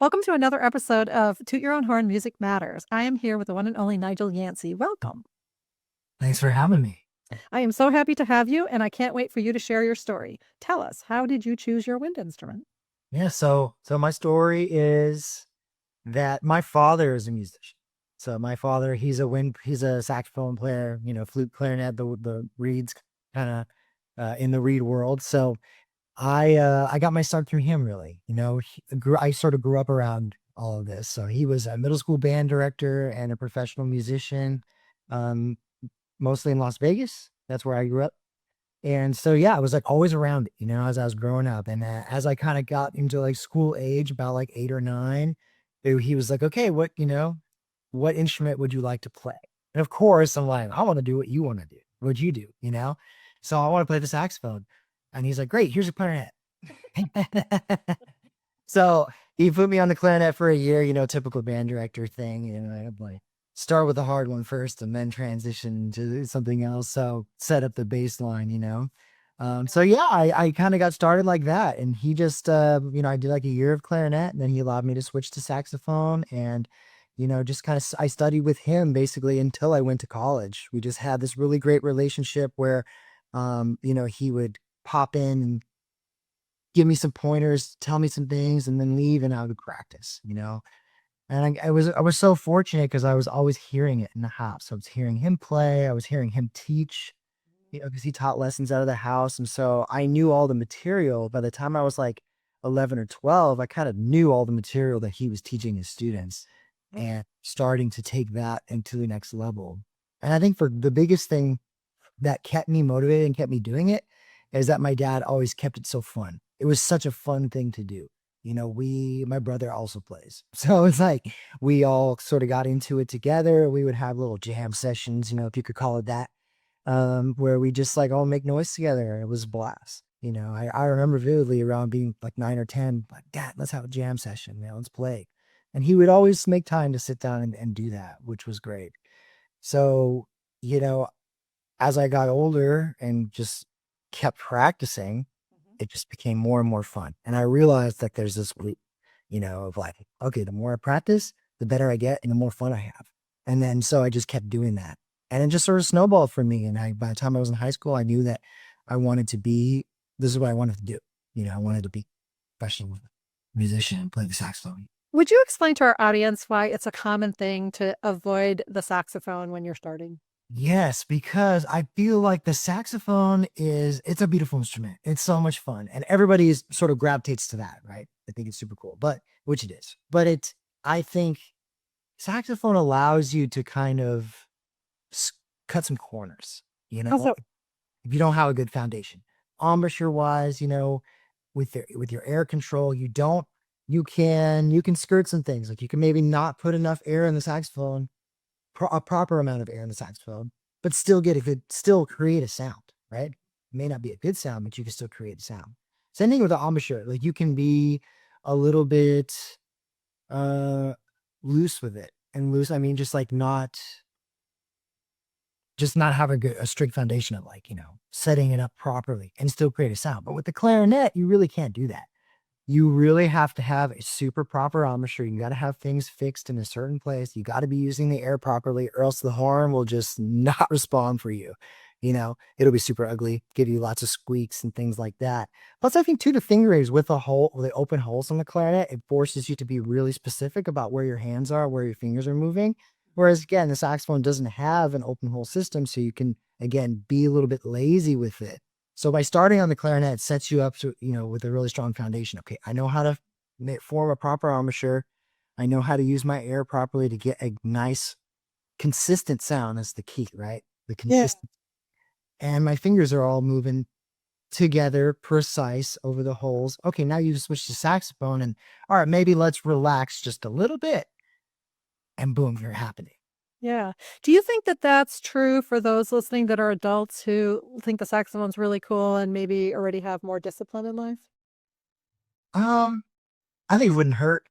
Welcome to another episode of Toot Your Own Horn Music Matters. I am here with the one and only Nigel Yancey. Welcome. Thanks for having me. I am so happy to have you, and I can't wait for you to share your story. Tell us, how did you choose your wind instrument? Yeah, so my story is that my father is a musician. So my father, he's a saxophone player, flute, clarinet, the reeds kind of in the reed world. So I got my start through him really. I sort of grew up around all of this. So he was a middle school band director and a professional musician, um, mostly in Las Vegas. That's where I grew up. And so, yeah, I was like always around it, as I was growing up. And as I kind of got into like school age, about like 8 or 9, he was like, okay, what instrument would you like to play? And of course, I'm like, I want to do what you want to do. What'd you do? So I want to play the saxophone. And he's like, great, here's a clarinet. So he put me on the clarinet for a year, typical band director thing. I'd like start with the hard one first and then transition to something else. So set up the baseline. So yeah, I kind of got started like that. And he just, I did like a year of clarinet and then he allowed me to switch to saxophone and, just kind of, I studied with him basically until I went to college. We just had this really great relationship where, he would pop in and give me some pointers, tell me some things, and then leave and I would practice. And I was so fortunate because I was always hearing it in the house. I was hearing him play, I was hearing him teach, because he taught lessons out of the house. And so I knew all the material. By the time I was like 11 or 12, I kind of knew all the material that he was teaching his students and starting to take that into the next level. And I think for the biggest thing that kept me motivated and kept me doing it is that my dad always kept it so fun. It was such a fun thing to do. My brother also plays. So it's like we all sort of got into it together. We would have little jam sessions, if you could call it that, where we just like all make noise together. It was a blast. I remember vividly around being like 9 or 10, like, Dad, let's have a jam session. Let's play. And he would always make time to sit down and do that, which was great. So, you know, as I got older and just kept practicing, it just became more and more fun. And I realized that there's this loop, of like, okay, the more I practice, the better I get and the more fun I have. And then so I just kept doing that. And it just sort of snowballed for me. And by the time I was in high school, I knew that I wanted to be, this is what I wanted to do. I wanted to be a professional musician and play the saxophone. Would you explain to our audience why it's a common thing to avoid the saxophone when you're starting? Yes, because I feel like the saxophone it's a beautiful instrument. It's so much fun. And everybody sort of gravitates to that, right? I think it's super cool, which it is. I think saxophone allows you to kind of s- cut some corners, Also, if you don't have a good foundation. Embouchure wise, with your air control, you can skirt some things. Like you can maybe not put enough air in the saxophone, a proper amount of air in the saxophone, but still create a sound, right? It may not be a good sound, but you can still create a sound. Same thing with the embouchure. Like you can be a little bit uh loose with it. And loose, I mean just not have a strict foundation of like, setting it up properly and still create a sound. But with the clarinet, you really can't do that. You really have to have a super proper embouchure. You got to have things fixed in a certain place. You got to be using the air properly, or else the horn will just not respond for you. It'll be super ugly, give you lots of squeaks and things like that. Plus, I think too, the fingerings with the open holes on the clarinet, it forces you to be really specific about where your hands are, where your fingers are moving. Whereas again, the saxophone doesn't have an open hole system, so you can again be a little bit lazy with it. So by starting on the clarinet, it sets you up to, with a really strong foundation. Okay, I know how to form a proper embouchure. I know how to use my air properly to get a nice, consistent sound. That's the key, right? The yeah. consistent. And my fingers are all moving together, precise over the holes. Okay, now you switch to saxophone and, all right, maybe let's relax just a little bit. And boom, you're happening. Yeah. Do you think that that's true for those listening that are adults who think the saxophone's really cool and maybe already have more discipline in life? Um, I think it wouldn't hurt.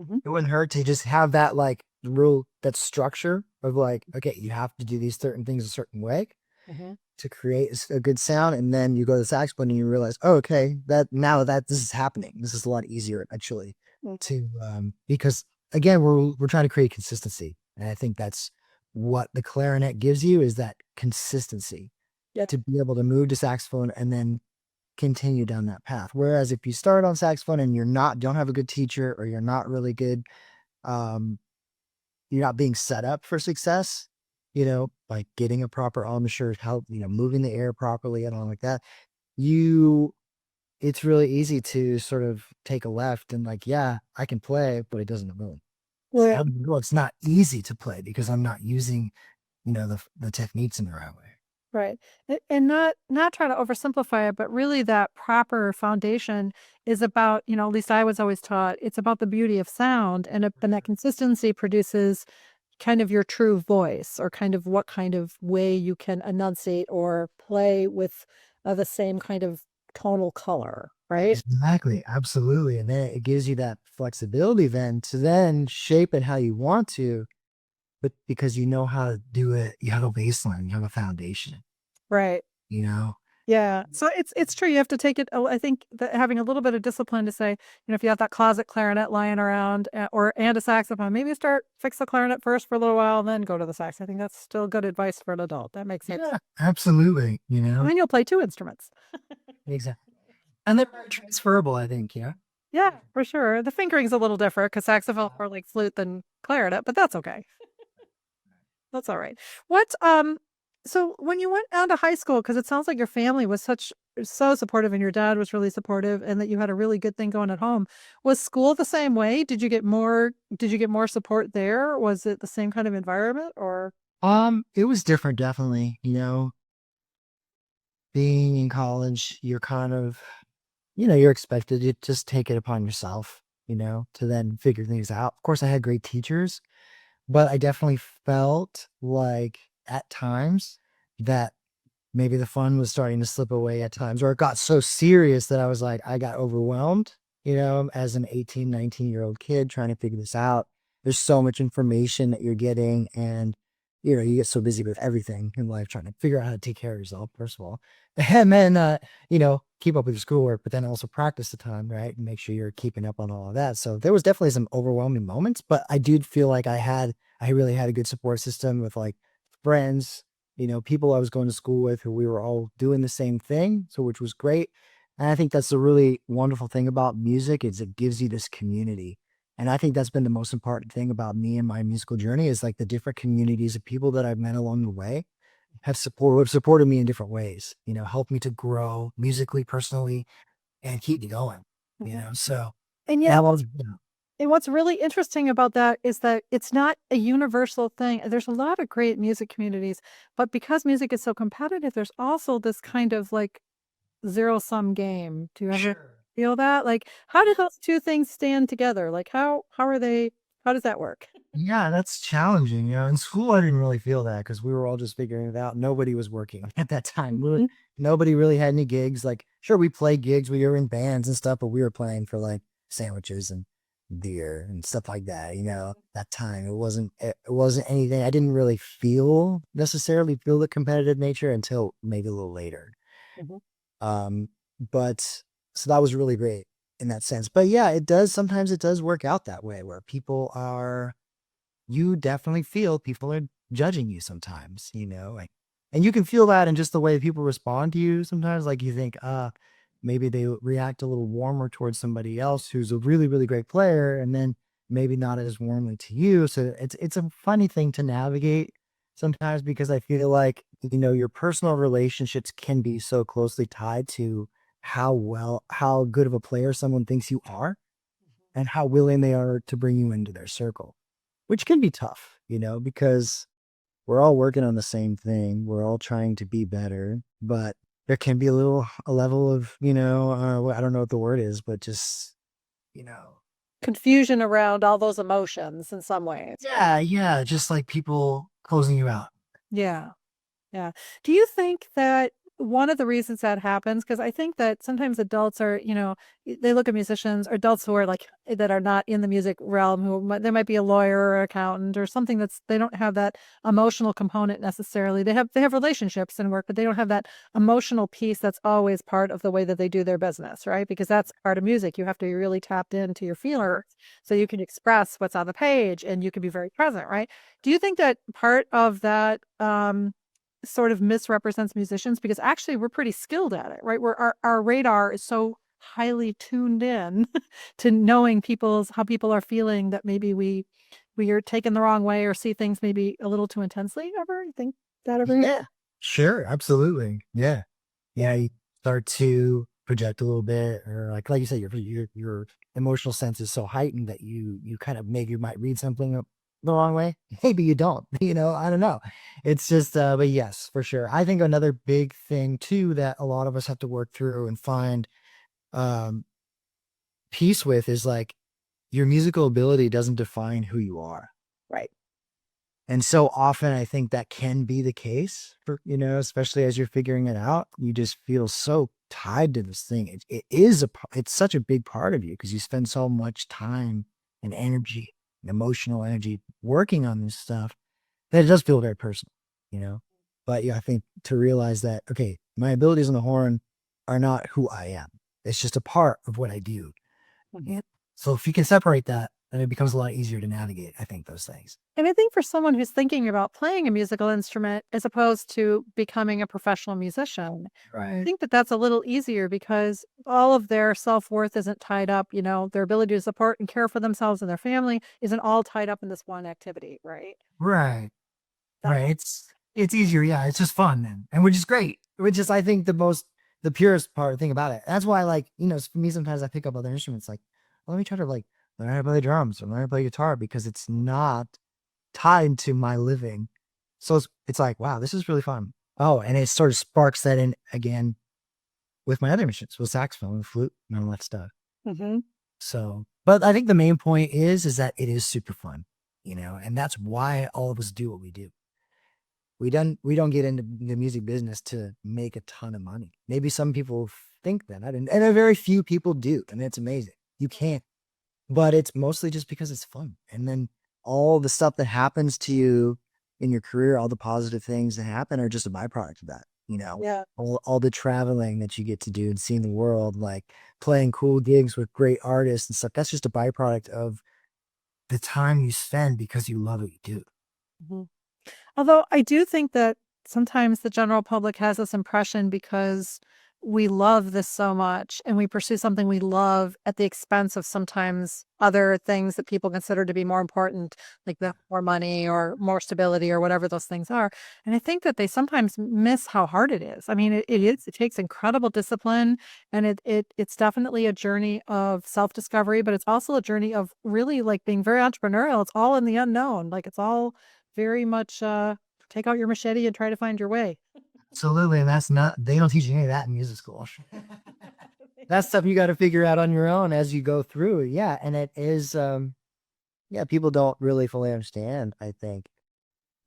Hmm. It wouldn't hurt to just have that like rule, that structure of like, okay, you have to do these certain things a certain way Hmm. to create a good sound. And then you go to the saxophone and you realize, oh, okay, that now that this is happening, this is a lot easier actually. Mhm. because again, we're trying to create consistency. And I think that's what the clarinet gives you is that consistency Yep. to be able to move to saxophone and then continue down that path. Whereas if you start on saxophone and don't have a good teacher or you're not really good, um, you're not being set up for success, like getting a proper embouchure, help, moving the air properly and all like that, you it's really easy to sort of take a left and like, yeah, I can play, but it doesn't move. Yeah. Well, it's not easy to play because I'm not using, the techniques in the right way. Right. And not trying to oversimplify it, but really that proper foundation is about, at least I was always taught, it's about the beauty of sound and that consistency produces kind of your true voice or kind of what kind of way you can enunciate or play with the same kind of tonal color, right? Exactly. Absolutely. And then it gives you that flexibility then to then shape it how you want to, but because you know how to do it, you have a baseline, you have a foundation, Right. you know? Yeah. So it's true. You have to take it. I think that having a little bit of discipline to say, if you have that closet clarinet lying around and a saxophone, maybe fix the clarinet first for a little while and then go to the sax. I think that's still good advice for an adult. That makes sense. Yeah, absolutely. And then you'll play two instruments. Exactly. And they're very transferable, I think. Yeah. Yeah, for sure. The fingering's a little different because saxophone more like flute than clarinet, but that's okay. That's all right. So when you went on to high school, because it sounds like your family was so supportive and your dad was really supportive and that you had a really good thing going at home. Was school the same way? Did you get more support there? Was it the same kind of environment or? It was different, definitely. Being in college, you're expected to just take it upon yourself, to then figure things out. Of course, I had great teachers, but I definitely felt like at times that maybe the fun was starting to slip away at times, or it got so serious that I got overwhelmed, as an 18, 19-year-old kid trying to figure this out. There's so much information that you're getting, and, you get so busy with everything in life trying to figure out how to take care of yourself, first of all. And then, keep up with your schoolwork, but then also practice the time, right? And make sure you're keeping up on all of that. So there was definitely some overwhelming moments, but I did feel like I really had a good support system with like friends, people I was going to school with who we were all doing the same thing. So, which was great. And I think that's the really wonderful thing about music is it gives you this community. And I think that's been the most important thing about me and my musical journey is like the different communities of people that I've met along the way have supported me in different ways, helped me to grow musically, personally, and keep me going, Mhm. so And and yet, I was, and what's really interesting about that is that it's not a universal thing. There's a lot of great music communities, but because music is so competitive, there's also this kind of like zero-sum game. Do you ever sure. feel that? Like, how do those 2 things stand together? Like, how does that work? Yeah, that's challenging. In school, I didn't really feel that because we were all just figuring it out. Nobody was working at that time. Mhm, Nobody really had any gigs. Like, sure, we played gigs. We were in bands and stuff, but we were playing for like sandwiches and beer and stuff like that. That time it wasn't anything. I didn't really necessarily feel the competitive nature until maybe a little later. mhm. Um, but so that was really great in that sense. But yeah, sometimes it does work out that way where you definitely feel people are judging you sometimes, like, and you can feel that in just the way people respond to you sometimes. Like you think, maybe they react a little warmer towards somebody else who's a really, really great player, and then maybe not as warmly to you. So it's a funny thing to navigate sometimes because I feel like, your personal relationships can be so closely tied to how good of a player someone thinks you are and how willing they are to bring you into their circle, which can be tough, because we're all working on the same thing. We're all trying to be better, but there can be a level of, I don't know what the word is, but just, you know, Confusion around all those emotions in some ways, right? yeah, yeah, just like people closing you out. Yeah, yeah. Do you think that one of the reasons that happens, because I think that sometimes adults are, they look at musicians or adults who are like, that are not in the music realm, there might be a lawyer or accountant or something they don't have that emotional component necessarily. They have relationships and work, but they don't have that emotional piece that's always part of the way that they do their business, right? Because that's part of music. You have to be really tapped into your feelers so you can express what's on the page and you can be very present, right? Do you think that part of that, sort of misrepresents musicians? Because actually we're pretty skilled at it, right? Our radar is so highly tuned in to knowing how people are feeling, that maybe we are taken the wrong way or see things maybe a little too intensely. Ever you think that ever? Yeah, sure, absolutely. Yeah, yeah. You start to project a little bit, or like you said, your emotional sense is so heightened that you kind of maybe you might read something the wrong way. Maybe you don't. I don't know. It's just, but yes, for sure. I think another big thing too that a lot of us have to work through and find um peace with is like your musical ability doesn't define who you are. Right. And so often I think that can be the case for, especially as you're figuring it out, you just feel so tied to this thing. It's such a big part of you because you spend so much time and energy and emotional energy working on this stuff that it does feel very personal, you know? But yeah, I think to realize that, okay, my abilities on the horn are not who I am. It's just a part of what I do. Mhm. So if you can separate that, then it becomes a lot easier to navigate, I think, those things. And I think for someone who's thinking about playing a musical instrument as opposed to becoming a professional musician, I Right. think that that's a little easier because all of their self-worth isn't tied up, their ability to support and care for themselves and their family isn't all tied up in this one activity, right? Right. That Right. It's easier. Yeah. It's just fun then. And which is great. Which is, I think, the purest part thing about it. That's why, like, for me, sometimes I pick up other instruments, like, let me try to like learn how to play drums or learn how to play guitar because it's not tied to my living. So it's like, wow, this is really fun. Oh, and it sort of sparks that in again with my other missions, with saxophone and flute and all that stuff. Mhm. So, but I think the main point is that it is super fun, and that's why all of us do what we do. We don't get into the music business to make a ton of money. Maybe some people think that, and a very few people do, and it's amazing. You can't, but it's mostly just because it's fun. And then all the stuff that happens to you in your career, all the positive things that happen are just a byproduct of that. Yeah. All the traveling that you get to do and seeing the world, like playing cool gigs with great artists and stuff. That's just a byproduct of the time you spend because you love what you do. Mhm. Although I do think that sometimes the general public has this impression because we love this so much and we pursue something we love at the expense of sometimes other things that people consider to be more important, like the more money or more stability or whatever those things are. And I think that they sometimes miss how hard it is. I mean, it takes incredible discipline, and it's definitely a journey of self-discovery, but it's also a journey of really like being very entrepreneurial. It's all in the unknown. Like it's all very much, take out your machete and try to find your way. Absolutely. And they don't teach you any of that in music school. That's stuff you got to figure out on your own as you go through. Yeah. And it is, yeah, people don't really fully understand, I think,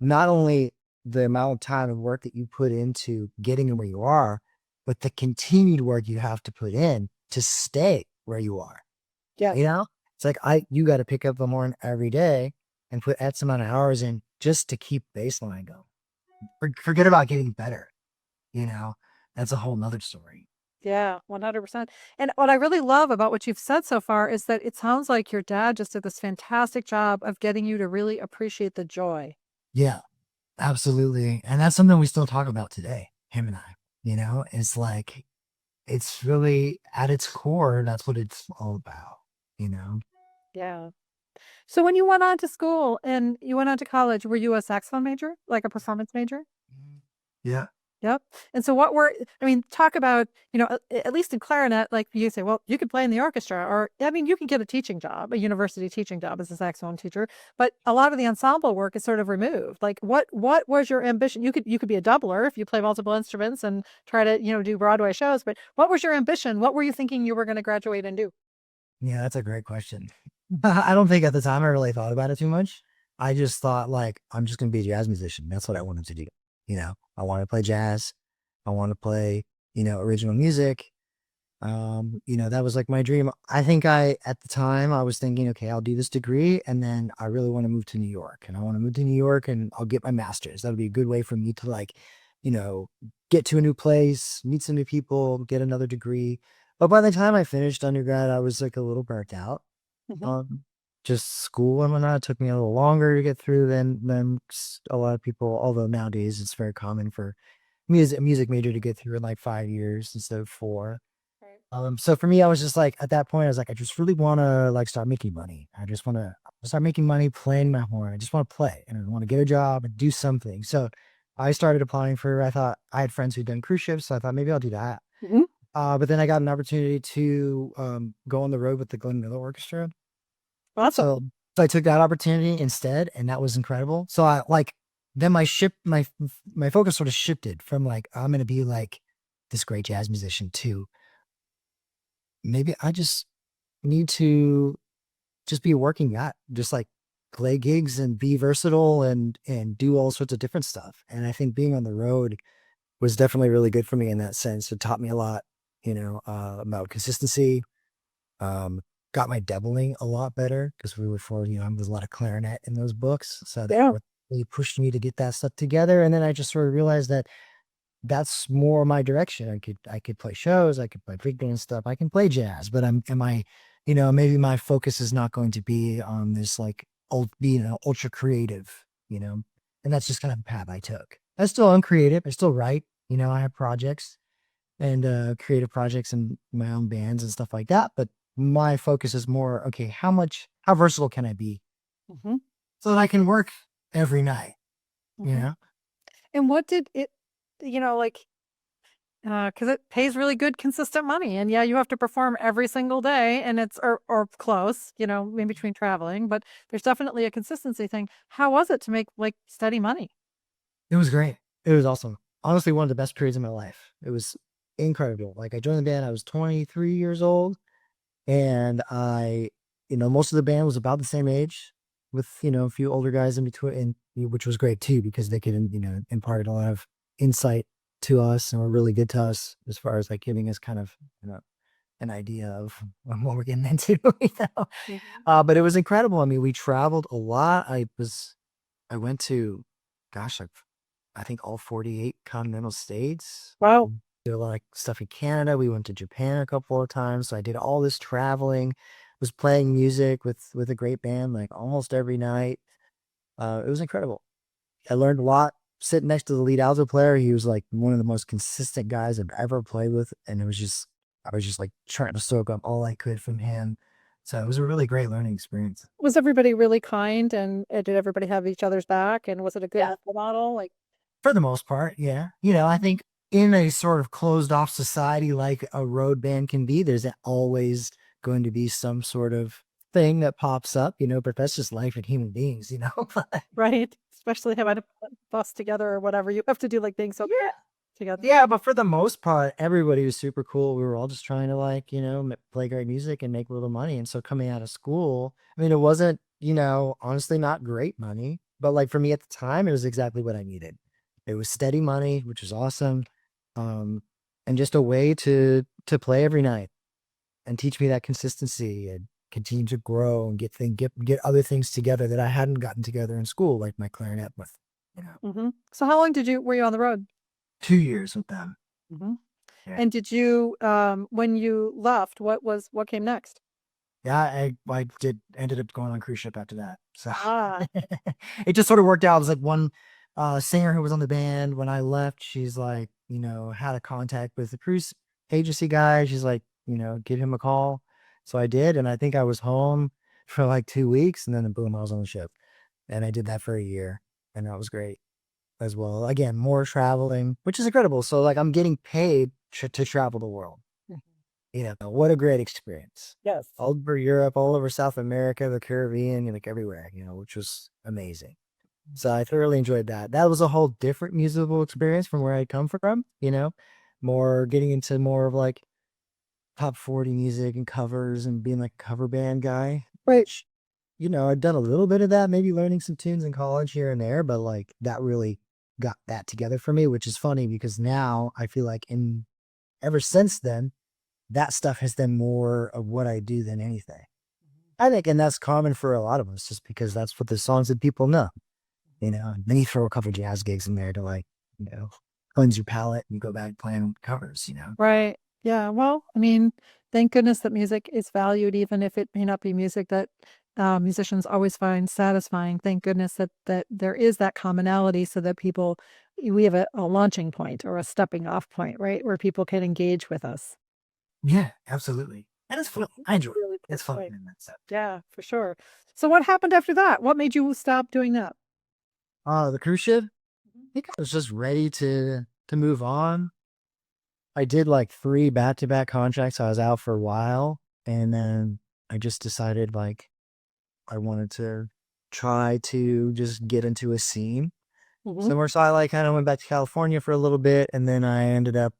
not only the amount of time and work that you put into getting where you are, but the continued work you have to put in to stay where you are. Yes. It's like you got to pick up the horn every day and put X amount of hours in just to keep baseline going. Forget about getting better. You know, that's a whole nother story. Yeah, 100%. And what I really love about what you've said so far is that it sounds like your dad just did this fantastic job of getting you to really appreciate the joy. Yeah, absolutely. And that's something we still talk about today, him and I. It's like, it's really at its core, that's what it's all about, you know? Yeah. So when you went on to school and you went on to college, were you a saxophone major, like a performance major? Mhm. Yeah. Yep. And so I mean, talk about, at least in clarinet, like you say, well, you could play in the orchestra, or, I mean, you can get a teaching job, a university teaching job as a saxophone teacher, but a lot of the ensemble work is sort of removed. Like what was your ambition? You could be a doubler if you play multiple instruments and try to, do Broadway shows, but what was your ambition? What were you thinking you were going to graduate and do? Yeah, that's a great question. I don't think at the time I really thought about it too much. I just thought, like, I'm just going to be a jazz musician. That's what I wanted to do. I wanted to play jazz. I want to play, original music. That was like my dream. I think at the time I was thinking, okay, I'll do this degree and then I really want to move to New York and I want to move to New York and I'll get my master's. That'll be a good way for me to like, you know, get to a new place, meet some new people, get another degree. But by the time I finished undergrad, I was like a little burnt out. Mhm. Um, just school and whatnot. It took me a little longer to get through than a lot of people, although nowadays it's very common for a music major to get through in like 5 years instead of four. Right. So for me, I was just like, at that point, I was like, I just really want to like start making money. I just want to start making money playing my horn. I just want to play and I want to get a job and do something. So I started applying I thought I had friends who'd done cruise ships. So I thought maybe I'll do that. Mhm. But then I got an opportunity to go on the road with the Glenn Miller Orchestra. Awesome. So I took that opportunity instead, and that was incredible. So I like then my focus sort of shifted from like I'm gonna be like this great jazz musician to maybe I just need to just be a working guy, just like play gigs and be versatile and do all sorts of different stuff. And I think being on the road was definitely really good for me in that sense. It taught me a lot, about consistency. Um, got my doubling a lot better because we were for, there's a lot of clarinet in those books. So that Yeah. really pushed me to get that stuff together. And then I just sort of realized that that's more my direction. I could play shows, I could play big band stuff, I can play jazz, but maybe my focus is not going to be on this like ultra creative, and that's just kind of the path I took. I still uncreative, I still write, I have projects and creative projects and my own bands and stuff like that. But my focus is more, okay, how versatile can I be Mhm. so that I can work every night, you Mhm. know? And what did it, like, because it pays really good, consistent money. And yeah, you have to perform every single day and or close, in between traveling, but there's definitely a consistency thing. How was it to make like steady money? It was great. It was awesome. Honestly, one of the best periods of my life. It was incredible. Like I joined the band, I was 23 years old, and most of the band was about the same age, with a few older guys in between, and which was great too because they could impart a lot of insight to us and were really good to us as far as like giving us kind of an idea of what we're getting into. Mhm. But it was incredible. I mean, we traveled a lot. I went to, gosh, I think all 48 continental states. Wow. Did a lot of stuff in Canada. We went to Japan a couple of times. So I did all this traveling, was playing music with a great band like almost every night. It was incredible. I learned a lot sitting next to the lead alto player. He was like one of the most consistent guys I've ever played with. And I was just like trying to soak up all I could from him. So it was a really great learning experience. Was everybody really kind and did everybody have each other's back? And was it a good role model? Like, For the most part, yeah. I think in a sort of closed off society like a road band can be, there's always going to be some sort of thing that pops up, but that's just life and human beings. right? Especially having to put bus together or whatever. You have to do like things so Yeah. together. Yeah, but for the most part, everybody was super cool. We were all just trying to like, play great music and make a little money. And so coming out of school, I mean, it wasn't, honestly not great money, but like for me at the time, it was exactly what I needed. It was steady money, which was awesome. Um, and just a way to play every night and teach me that consistency and continue to grow and get other things together that I hadn't gotten together in school, like my clarinet with, So how long were you on the road? 2 years with them. hmm Yeah. And did you, when you left, what came next? Yeah, I did ended up going on cruise ship after that. So Ah, it just sort of worked out. It was like one singer who was on the band when I left, she's like, had a contact with the cruise agency guy. She's like, give him a call. So I did, and I think I was home for like 2 weeks, and then boom, I was on the ship. And I did that for a year, and that was great as well. Again, more traveling, which is incredible. So like I'm getting paid to travel the world. mhm. What a great experience. Yes. All over Europe, all over South America, the Caribbean, like everywhere, which was amazing. So I thoroughly enjoyed that. That was a whole different musical experience from where I come from, more getting into more of like top 40 music and covers and being like a cover band guy. Right. Which, I'd done a little bit of that, maybe learning some tunes in college here and there, but like that really got that together for me, which is funny because now I feel like ever since then, that stuff has been more of what I do than anything. I think, and that's common for a lot of us, just because that's what the songs that people know, and then you throw a couple jazz gigs in there to like, cleanse your palate and go back playing covers. Right. Yeah. Well, I mean, thank goodness that music is valued, even if it may not be music that musicians always find satisfying. Thank goodness that there is that commonality, so that we have a launching point or a stepping off point, right, where people can engage with us. Yeah, absolutely. And it's fun. I enjoy it. Really cool It's fun point. in that sense. Yeah, for sure. So, what happened after that? What made you stop doing that? The cruise ship, I think I was just ready to move on. I did like 3 back-to-back contracts. I was out for a while, and then I just decided like I wanted to try to just get into a scene Mhm. somewhere. So I like kind of went back to California for a little bit, and then I ended up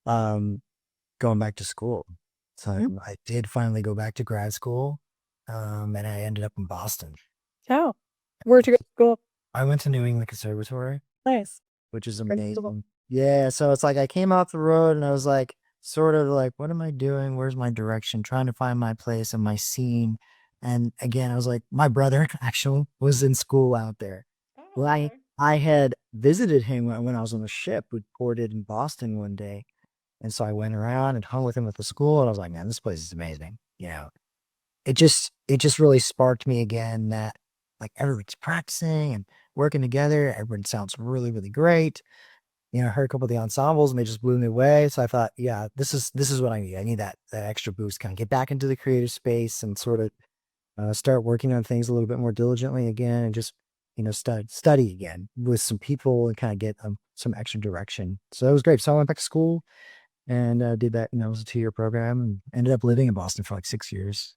um going back to school. So Mhm. I did finally go back to grad school, and I ended up in Boston. Oh, where'd you go to school? I went to New England Conservatory, Nice. which is Great school. amazing. Yeah, so it's like I came off the road and I was like, sort of like, what am I doing? Where's my direction? Trying to find my place and my scene. And again, I was like, my brother actually was in school out there. Well, Oh, okay. I had visited him when I was on the ship. We ported in Boston one day. And so I went around and hung with him at the school, and I was like, man, this place is amazing. It just really sparked me again that like everybody's practicing and working together. Everyone sounds really, really great. I heard a couple of the ensembles and they just blew me away. So I thought, yeah, this is what I need. I need that extra boost, kind of get back into the creative space and sort of start working on things a little bit more diligently again, and just study again with some people and kind of get some extra direction. So it was great. So I went back to school and did that. It was a 2-year program, and ended up living in Boston for like 6 years.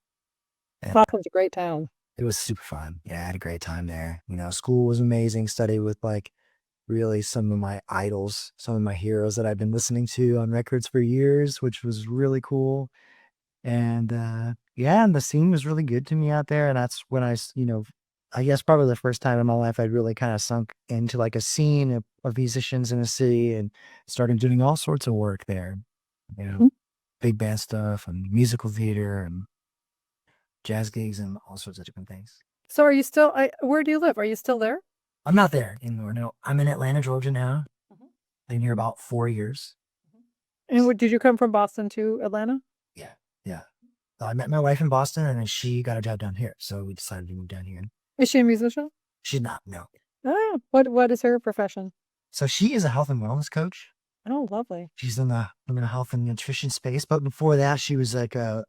And Boston's a great town. it was super fun. Yeah, I had a great time there. School was amazing. Studied with like really some of my idols, some of my heroes that I've been listening to on records for years, which was really cool. And yeah, and the scene was really good to me out there. And that's when I guess probably the first time in my life I'd really kind of sunk into like a scene of musicians in a city, and started doing all sorts of work there. You know, Mhm. big band stuff and musical theater and jazz gigs and all sorts of different things. So, are you still? Where do you live? Are you still there? I'm not there anymore. No, I'm in Atlanta, Georgia now. Mhm. Been here about 4 years. And did you come from Boston to Atlanta? Yeah, yeah. I met my wife in Boston, and then she got a job down here, so we decided to move down here. Is she a musician? She's not, no. Ah, what is her profession? So she is a health and wellness coach. Oh, lovely. She's in the health and nutrition space, but before that, she was like a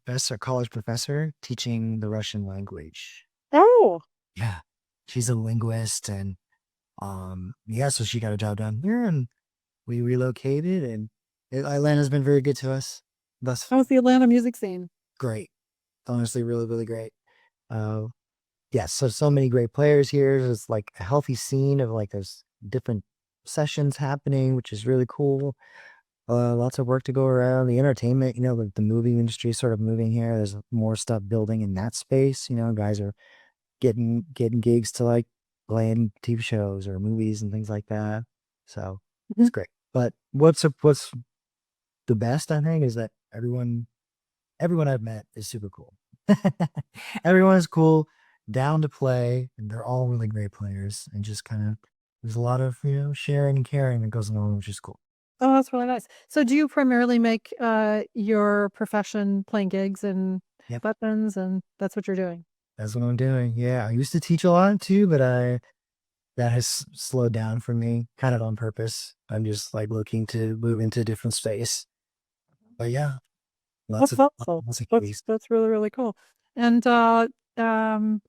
professor, college professor, teaching the Russian language. Oh, Yeah, she's a linguist, and yeah, so she got a job down here, and we relocated, and Atlanta's been very good to us. Thus, how's the Atlanta music scene? great. Honestly, really, really great. Uh, yeah, so many great players here. There's like a healthy scene of like there's different sessions happening, which is really cool. Lots of work to go around. The entertainment, the movie industry is sort of moving here. There's more stuff building in that space. Guys are getting gigs to like play in TV shows or movies and things like that. So Mhm. it's great. But what's the best, I think, is that everyone I've met is super cool. Everyone is cool, down to play, and they're all really great players. And just kind of there's a lot of sharing and caring that goes along, which is cool. Oh, that's really nice. So, do you primarily make your profession playing gigs and Yep, weapons, and that's what you're doing? that's what I'm doing. Yeah, I used to teach a lot too, but that has slowed down for me, kind of on purpose. I'm just like looking to move into a different space. But yeah, lots That's of helpful. lots of That's gigs. that's really really cool. And um,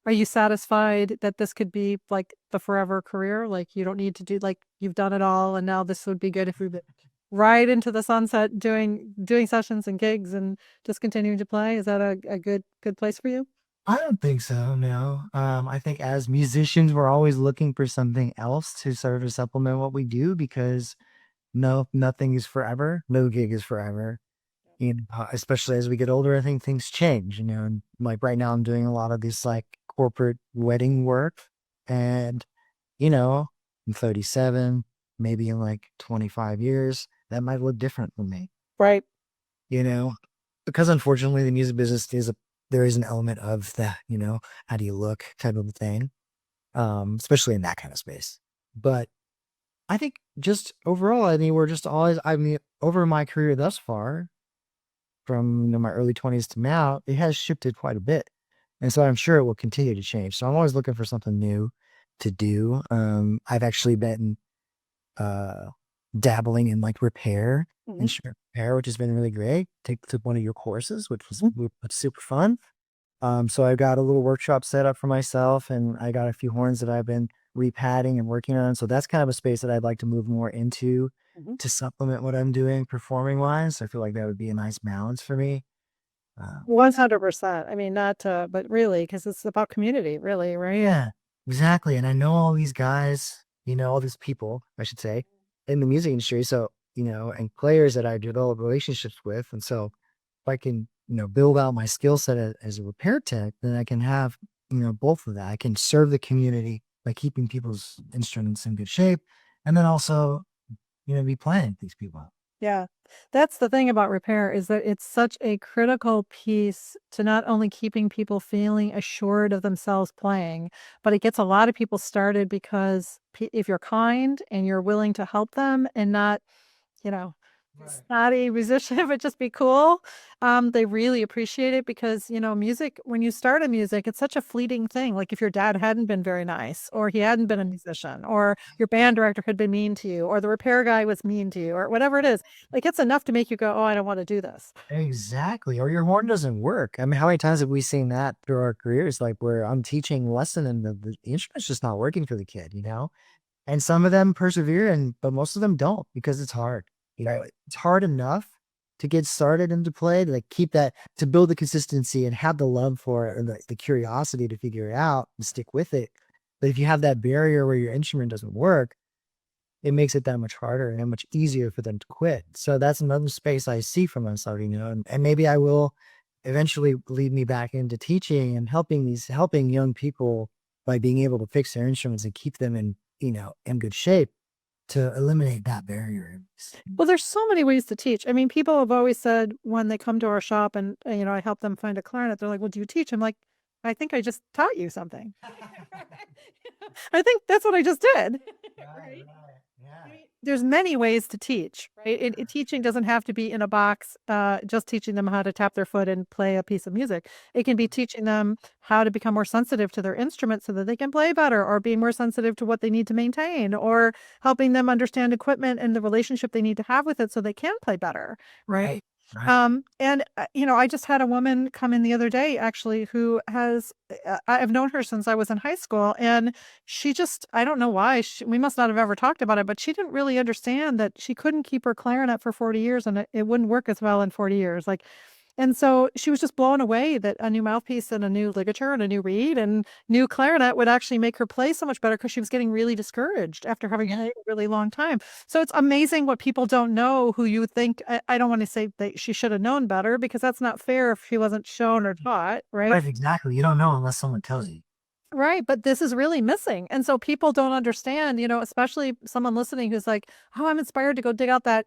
are you satisfied that this could be like the forever career? Like you don't need to do like you've done it all, and now this would be good if we went right into the sunset doing sessions and gigs and just continuing to play. Is that a good place for you? I don't think so, no. I think as musicians, we're always looking for something else to sort of supplement what we do, because no, nothing is forever. No gig is forever. Especially as we get older, I think things change, and like right now I'm doing a lot of this like corporate wedding work, and you know, I'm 37, maybe in like 25 years, that might look different for me, Right. you know, because unfortunately the music business there is an element of that, how do you look type of a thing, especially in that kind of space. But I think just overall, I mean, we're just always, I mean, over my career thus far, from my early 20s to now, it has shifted quite a bit. And so I'm sure it will continue to change. So I'm always looking for something new to do. I've actually been uh, dabbling in like repair, Mhm. instrument repair, which has been really great. Took one of your courses, which was super fun. So I got a little workshop set up for myself, and I got a few horns that I've been repadding and working on. So that's kind of a space that I'd like to move more into Mhm. to supplement what I'm doing performing wise. I feel like that would be a nice balance for me. Uh, 100%. I mean, not to, but really, because it's about community, really, right? yeah, exactly. And I know all these guys, all these people, I should say, in the music industry. So, and players that I develop relationships with. And so if I can, build out my skill set as a repair tech, then I can have, both of that. I can serve the community by keeping people's instruments in good shape. And then also, be playing with these people. Yeah. That's the thing about repair is that it's such a critical piece to not only keeping people feeling assured of themselves playing, but it gets a lot of people started because if you're kind and you're willing to help them and not, you know, Right. snotty musician, but just be cool. They really appreciate it because, music, when you start a music, it's such a fleeting thing. Like if your dad hadn't been very nice, or he hadn't been a musician, or your band director had been mean to you, or the repair guy was mean to you, or whatever it is, like it's enough to make you go, oh, I don't want to do this. Exactly. Or your horn doesn't work. I mean, how many times have we seen that through our careers? Like where I'm teaching lesson and the instrument's just not working for the kid? And some of them persevere but most of them don't because it's hard. It's hard enough to get started and to play, to like keep that, to build the consistency and have the love for it and the curiosity to figure it out and stick with it. But if you have that barrier where your instrument doesn't work, it makes it that much harder and much easier for them to quit. So that's another space I see for myself, and maybe I will eventually lead me back into teaching and helping young people by being able to fix their instruments and keep them in good shape to eliminate that barrier. Well, there's so many ways to teach. I mean, people have always said when they come to our shop and, I help them find a clarinet, they're like, well, do you teach? I'm like, I think I just taught you something. I think that's what I just did. Right? I mean, there's many ways to teach, right? Teaching doesn't have to be in a box, just teaching them how to tap their foot and play a piece of music. It can be teaching them how to become more sensitive to their instrument so that they can play better, or being more sensitive to what they need to maintain, or helping them understand equipment and the relationship they need to have with it so they can play better, right? Right. Right. And I just had a woman come in the other day actually who has I've known her since I was in high school, and she just I don't know why we must not have ever talked about it, but she didn't really understand that she couldn't keep her clarinet for 40 years and it wouldn't work as well in 40 years. Like, and so she was just blown away that a new mouthpiece and a new ligature and a new reed and new clarinet would actually make her play so much better because she was getting really discouraged after having a really long time. So it's amazing what people don't know who you think. I don't want to say that she should have known better because that's not fair if she wasn't shown or taught, right? Right. Exactly. You don't know unless someone tells you. Right, but this is really missing. And so people don't understand, especially someone listening who's like, "Oh, I'm inspired to go dig out that,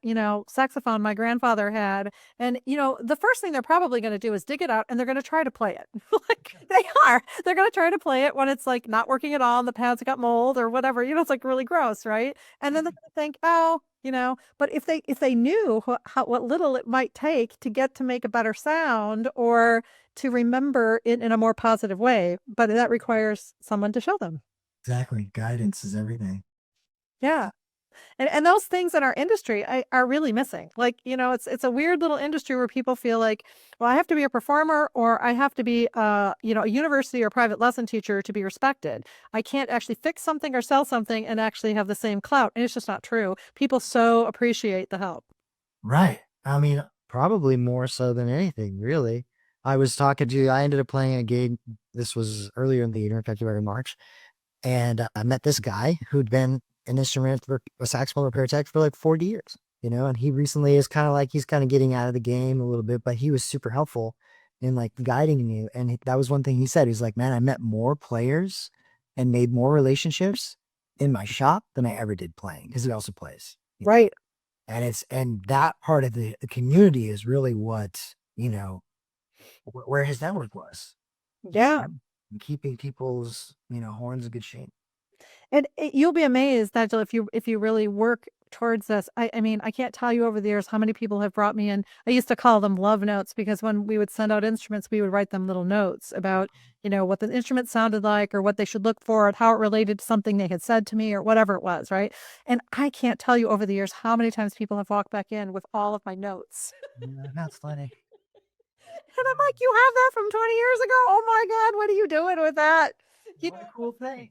saxophone my grandfather had." And, the first thing they're probably going to do is dig it out and they're going to try to play it. Like they are. They're going to try to play it when it's like not working at all and the pads got mold or whatever. It's like really gross, right? And then they're going to think, "Oh, but if they knew what little it might take to get to make a better sound or to remember it in a more positive way, but that requires someone to show them. Exactly. Guidance is everything. Yeah. And those things in our industry are really missing. Like, it's a weird little industry where people feel like, well, I have to be a performer or I have to be a university or private lesson teacher to be respected. I can't actually fix something or sell something and actually have the same clout. And it's just not true. People so appreciate the help. Right. I mean, probably more so than anything, really. I ended up playing a gig. This was earlier in the year, in February, March. And I met this guy who'd been an instrument for a saxophone repair tech for like 40 years, and he recently is he's kind of getting out of the game a little bit, but he was super helpful in like guiding me. And that was one thing he said. He's like, man, I met more players and made more relationships in my shop than I ever did playing because he also plays. Right. And that part of the community is really what, where his network was. Yeah. And keeping people's, horns in good shape. And you'll be amazed, Nigel, if you really work towards this. I mean, I can't tell you over the years how many people have brought me in. I used to call them love notes because when we would send out instruments, we would write them little notes about, what the instrument sounded like or what they should look for and how it related to something they had said to me or whatever it was, right? And I can't tell you over the years how many times people have walked back in with all of my notes. That's funny. And I'm like, you have that from 20 years ago? Oh my God, what are you doing with that? What a cool thing.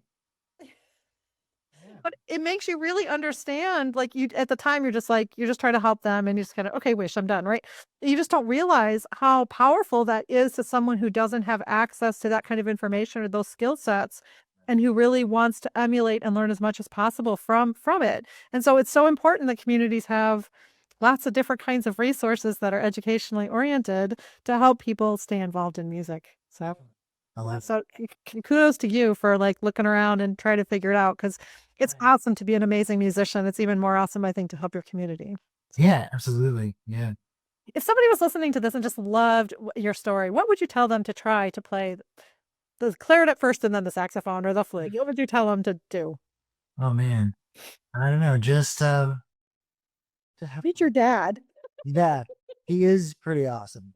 But it makes you really understand, like, you at the time, you're just like, you're just trying to help them and you just kinda, "Okay, wish, I'm done," right? You just don't realize how powerful that is to someone who doesn't have access to that kind of information or those skill sets, and who really wants to emulate and learn as much as possible from it. And so it's so important that communities have lots of different kinds of resources that are educationally oriented to help people stay involved in music. So I love so kudos to you for like looking around and trying to figure it out because it's awesome to be an amazing musician. It's even more awesome, I think, to help your community. Yeah, absolutely. Yeah. If somebody was listening to this and just loved your story, what would you tell them to try to play the clarinet first and then the saxophone or the flute? What would you tell them to do? Oh man. I don't know. Just to have Meet your dad. yeah. He is pretty awesome.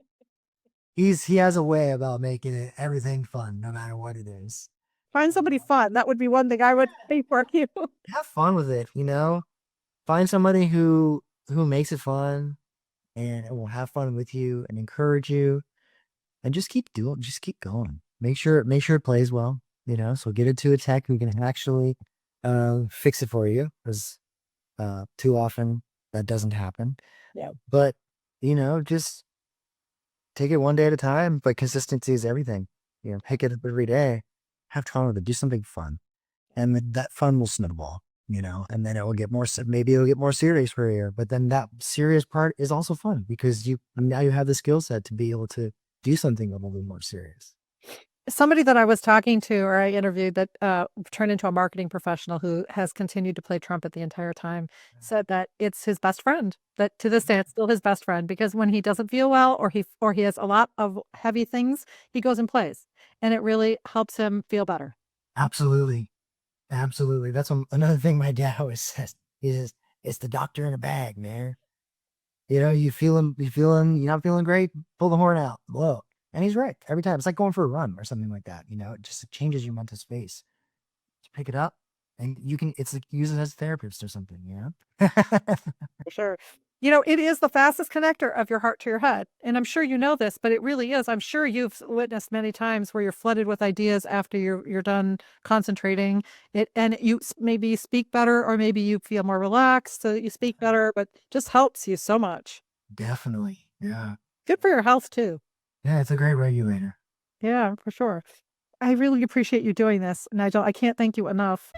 He has a way about making it everything fun, no matter what it is. Find somebody fun. That would be one thing I would pay for you. Have fun with it. Find somebody who makes it fun and will have fun with you and encourage you and just keep going. Make sure it plays well. So get it to a tech who can actually fix it for you because too often that doesn't happen. Yeah. But just take it one day at a time, but consistency is everything. Pick it up every day, have fun with it, do something fun. And then that fun will snowball, and then it will get maybe it'll get more serious for a year, but then that serious part is also fun because now you have the skill set to be able to do something a little bit more serious. Somebody that I was talking to or I interviewed that turned into a marketing professional who has continued to play trumpet the entire time said that it's his best friend. That to this day it's still his best friend because when he doesn't feel well or he has a lot of heavy things, he goes and plays, and it really helps him feel better. Absolutely. Absolutely. That's another thing my dad always says. He says, it's the doctor in a bag, man. You're not feeling great, pull the horn out, blow. And he's right every time. It's like going for a run or something like that. It just changes your mental space. Just pick it up and it's like use it as a therapist or something. For sure. It is the fastest connector of your heart to your head. And I'm sure you know this, but it really is. I'm sure you've witnessed many times where you're flooded with ideas after you're done concentrating. And maybe speak better or maybe you feel more relaxed so that you speak better, but just helps you so much. Definitely. Yeah. Good for your health too. Yeah, it's a great regulator. Yeah, for sure. I really appreciate you doing this, Nigel. I can't thank you enough.